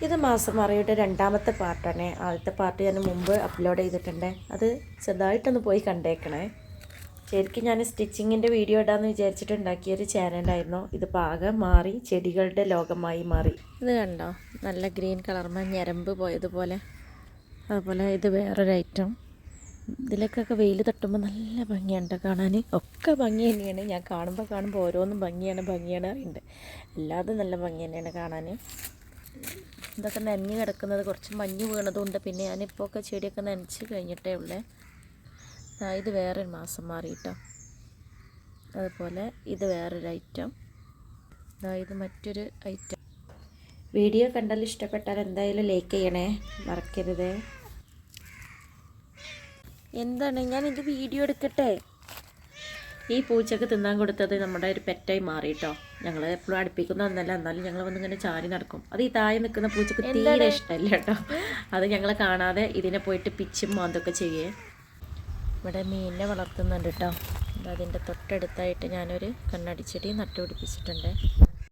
ഇത് മാസം മറിയുടെ രണ്ടാമത്തെ പാർട്ടാണ്. ആദ്യത്തെ പാർട്ട് ഞാൻ മുമ്പ് അപ്ലോഡ് ചെയ്തിട്ടുണ്ട്. അത് ചെറുതായിട്ടൊന്ന് പോയി കണ്ടേക്കണേ. ശരിക്കും ഞാൻ സ്റ്റിച്ചിങ്ങിൻ്റെ വീഡിയോ ഇടാമെന്ന് വിചാരിച്ചിട്ട് ഉണ്ടാക്കിയൊരു ചാനലായിരുന്നു. ഇത് പാകം മാറി ചെടികളുടെ ലോകമായി മാറി. ഇത് കണ്ടോ, നല്ല ഗ്രീൻ കളർമ ഞരമ്പ് പോയതുപോലെ. അതുപോലെ ഇത് വേറൊരു ഐറ്റം. ഇതിലേക്കൊക്കെ വെയിൽ തട്ടുമ്പോൾ നല്ല ഭംഗിയുണ്ട് കാണാൻ. ഒക്കെ ഭംഗി തന്നെയാണ്. ഞാൻ കാണുമ്പോൾ ഓരോന്നും ഭംഗിയാണ് അറിയുന്നുണ്ട്. എല്ലാതും നല്ല ഭംഗി തന്നെയാണ് കാണാൻ. ഇതൊക്കെ നനഞ്ഞ് കിടക്കുന്നത്, കുറച്ച് മഞ്ഞ് വീണതുകൊണ്ട്. പിന്നെ ഞാനിപ്പോൾ ഒക്കെ ചെടിയൊക്കെ നനച്ച് കഴിഞ്ഞിട്ടേ ഉള്ളേ. ഇത് വേറൊരു മാസം മാറി കേട്ടോ. അതുപോലെ ഇത് വേറൊരു ഐറ്റം. ഇത് മറ്റൊരു ഐറ്റം. വീഡിയോ കണ്ടാൽ ഇഷ്ടപ്പെട്ടാൽ എന്തായാലും ലൈക്ക് ചെയ്യണേ, മറക്കരുത്. എന്താണ്, ഞാനിത് വീഡിയോ എടുക്കട്ടെ. ഈ പൂച്ചക്ക് തിന്നാൻ കൊടുത്തത് നമ്മുടെ ഒരു പെറ്റായി മാറി കേട്ടോ. ഞങ്ങൾ എപ്പോഴും അടുപ്പിക്കുന്നതൊന്നല്ല, എന്നാലും ഞങ്ങൾ വന്നിങ്ങനെ ചാരി നടക്കും. അത് ഈ താഴെ നിൽക്കുന്ന പൂച്ചക്ക് തീരെ ഇഷ്ടമല്ല കേട്ടോ. അത് ഞങ്ങൾ കാണാതെ ഇതിനെ പോയിട്ട് പിച്ചും മാന്തൊക്കെ ചെയ്യേ. ഇവിടെ മീനിനെ വളർത്തുന്നുണ്ട് കേട്ടോ. അതിൻ്റെ തൊട്ടടുത്തായിട്ട് ഞാനൊരു കണ്ണാടിച്ചെടി നട്ടുപിടിപ്പിച്ചിട്ടുണ്ട്.